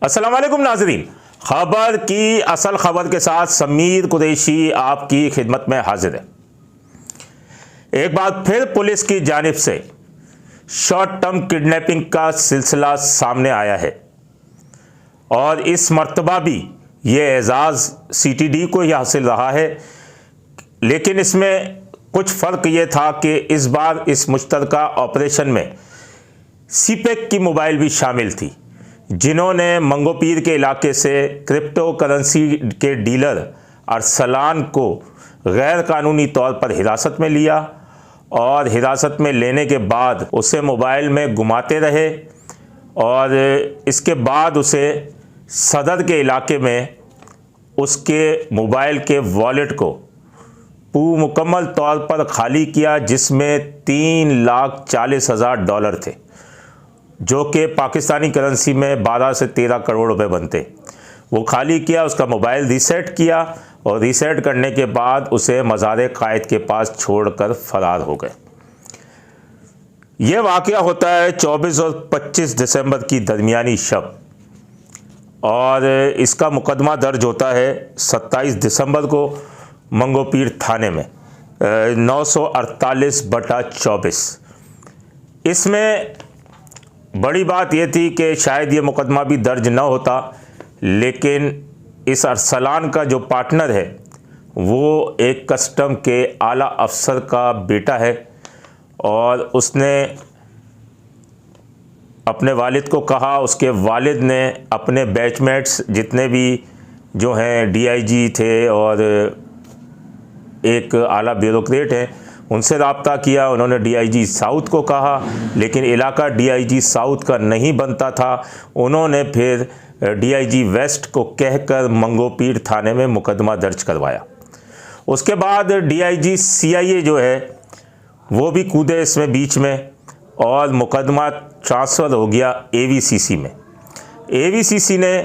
अस्सलाम वालेकुम नाज़रीन, खबर की असल खबर के साथ समीर कुरैशी आपकी खिदमत में हाजिर है। एक बार फिर पुलिस की जानिब से शॉर्ट टर्म किडनैपिंग का सिलसिला सामने आया है और इस मर्तबा भी ये एजाज़ सीटीडी को ही हासिल रहा है। लेकिन इसमें कुछ फ़र्क ये था कि इस बार इस मुश्तरका ऑपरेशन में सीपेक की मोबाइल भी शामिल थी, जिन्होंने मंगोपीर के इलाके से क्रिप्टो करेंसी के डीलर अरसलान को गैर कानूनी तौर पर हिरासत में लिया और हिरासत में लेने के बाद उसे मोबाइल में घुमाते रहे और इसके बाद उसे सदर के इलाके में उसके मोबाइल के वॉलेट को मुकम्मल तौर पर खाली किया, जिसमें $3,40,000 थे, जो कि पाकिस्तानी करेंसी में 12 से 13 करोड़ रुपए बनते। वो खाली किया, उसका मोबाइल रीसेट किया और रीसेट करने के बाद उसे मज़ार कायद के पास छोड़कर फ़रार हो गए। ये वाक़या होता है 24 और 25 दिसंबर की दरमियानी शब और इसका मुकदमा दर्ज होता है 27 दिसंबर को मंगोपीर थाने में 948/24। इसमें बड़ी बात यह थी कि शायद ये मुकदमा भी दर्ज न होता, लेकिन इस अरसलान का जो पार्टनर है वो एक कस्टम के आला अफसर का बेटा है और उसने अपने वालिद को कहा, उसके वालिद ने अपने बैचमेट्स जितने भी जो हैं डीआईजी थे और एक आला ब्यूरोक्रेट हैं उनसे रब्ता किया। उन्होंने डीआईजी साउथ को कहा, लेकिन इलाका डीआईजी साउथ का नहीं बनता था। उन्होंने फिर डीआईजी वेस्ट को कहकर मंगोपीर थाने में मुकदमा दर्ज करवाया। उसके बाद डीआईजी सीआईए जो है वो भी कूदे इसमें बीच में और मुकदमा ट्रांसफ़र हो गया एवीसीसी में। एवीसीसी ने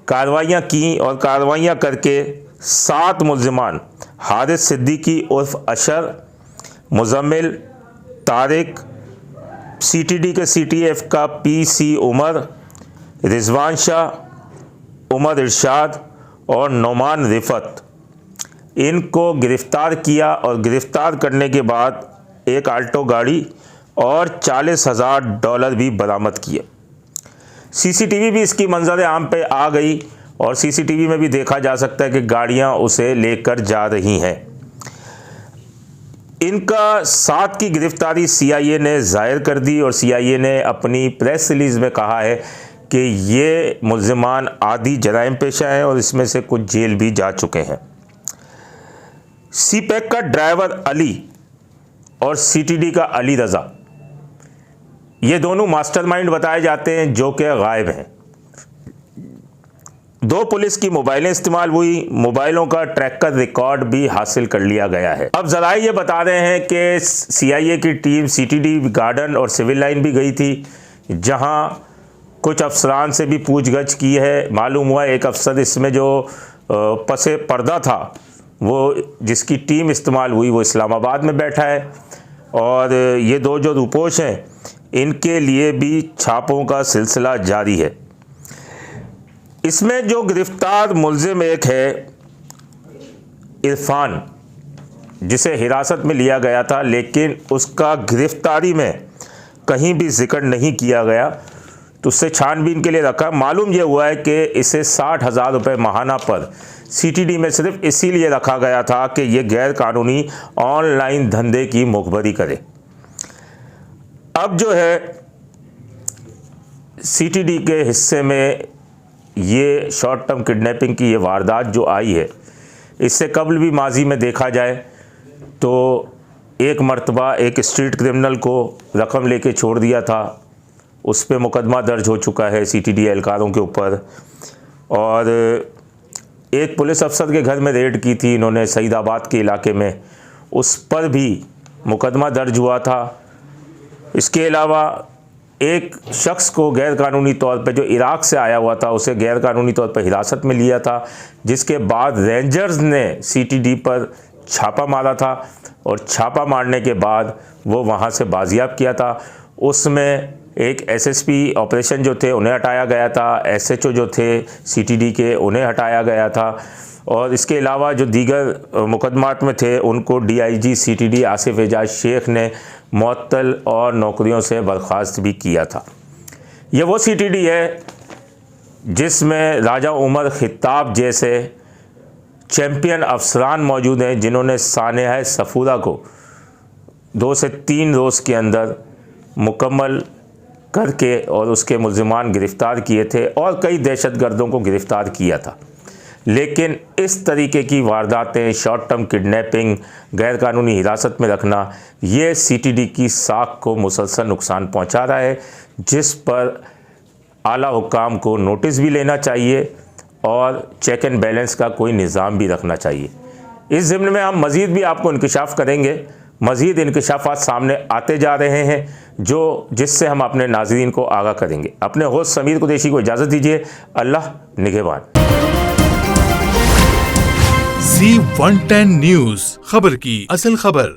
कार्रवाइयाँ की और कार्रवाइयाँ करके 7 मुल्ज़िमान हारिस सिद्दीकी उर्फ अशर, मुजम्मिल, तारिक, सीटीडी के सीटीएफ का पीसी उमर, रिजवान शाह, उमर इरशाद और नौमान रिफत, इनको गिरफ़्तार किया और गिरफ़्तार करने के बाद एक आल्टो गाड़ी और $40,000 भी बरामद किए। सीसीटीवी भी इसकी मंजर आम पे आ गई और सीसीटीवी में भी देखा जा सकता है कि गाड़ियां उसे लेकर जा रही हैं। इनका 7 की गिरफ्तारी सीआईए ने ज़ाहिर कर दी और सीआईए ने अपनी प्रेस रिलीज़ में कहा है कि ये मुल्ज़िमान आदी जराइम पेशा हैं और इसमें से कुछ जेल भी जा चुके हैं। सीपेक का ड्राइवर अली और सीटीडी का अली रज़ा, ये दोनों मास्टरमाइंड बताए जाते हैं जो कि गायब हैं। 2 पुलिस की मोबाइलें इस्तेमाल हुई, मोबाइलों का ट्रैकर रिकॉर्ड भी हासिल कर लिया गया है। अब ज़रा ये बता रहे हैं कि सीआईए की टीम सीटीडी गार्डन और सिविल लाइन भी गई थी, जहां कुछ अफसरान से भी पूछगछ की है। मालूम हुआ एक अफसर इसमें जो पसे पर्दा था, वो जिसकी टीम इस्तेमाल हुई, वो इस्लामाबाद में बैठा है और ये 2 जो रूपोश हैं इनके लिए भी छापों का सिलसिला जारी है। इसमें जो गिरफ्तार मुल्ज़िम एक है इरफान, जिसे हिरासत में लिया गया था, लेकिन उसका गिरफ्तारी में कहीं भी जिक्र नहीं किया गया, तो उससे छानबीन के लिए रखा। मालूम यह हुआ है कि इसे $60,000 माहाना पर सीटीडी में सिर्फ इसीलिए रखा गया था कि यह गैर कानूनी ऑनलाइन धंधे की मुखबरी करे। अब जो है सीटीडी के हिस्से में ये शॉर्ट टर्म किडनैपिंग की ये वारदात जो आई है, इससे कबल भी माजी में देखा जाए तो एक मर्तबा एक स्ट्रीट क्रिमिनल को रकम लेके छोड़ दिया था, उस पर मुकदमा दर्ज हो चुका है सीटीडी एहलकारों के ऊपर। और एक पुलिस अफसर के घर में रेड की थी इन्होंने सईदाबाद के इलाके में, उस पर भी मुकदमा दर्ज हुआ था। इसके अलावा एक शख्स को गैर कानूनी तौर पर, जो इराक़ से आया हुआ था, उसे गैर कानूनी तौर पर हिरासत में लिया था, जिसके बाद रेंजर्स ने सीटीडी पर छापा मारा था और छापा मारने के बाद वो वहाँ से बाजियाब किया था। उसमें एक एसएसपी ऑपरेशन जो थे उन्हें हटाया गया था, एसएचओ जो थे सीटीडी के उन्हें हटाया गया था, और इसके अलावा जो दीगर मुकदमात में थे उनको डीआईजी सीटीडी आसिफ एजाज शेख ने मुअत्तल और नौकरियों से बर्खास्त भी किया था। ये वो सीटीडी है जिसमें राजा उमर खिताब जैसे चैम्पियन अफसरान मौजूद हैं जिन्होंने सानेहा सफूरा को 2 से 3 रोज़ के अंदर मुकम्मल करके और उसके मुल्ज़िमान गिरफ़्तार किए थे और कई दहशतगर्दों को गिरफ़्तार किया था। लेकिन इस तरीके की वारदातें, शॉर्ट टर्म किडनैपिंग, गैरकानूनी हिरासत में रखना, ये सीटीडी की साख को मुसलसल नुकसान पहुंचा रहा है, जिस पर आला हुक्काम को नोटिस भी लेना चाहिए और चेक एंड बैलेंस का कोई निज़ाम भी रखना चाहिए। इस ज़िम्न में हम मज़ीद भी आपको इंकिशाफ करेंगे, मज़ीद इंकिशाफ़ात सामने आते जा रहे हैं जिससे हम अपने नाज़रीन को आगाह करेंगे। अपने होस्ट समीर कुरैशी को इजाज़त दीजिए। अल्लाह निगहबान। Z110 न्यूज़, खबर की असल खबर।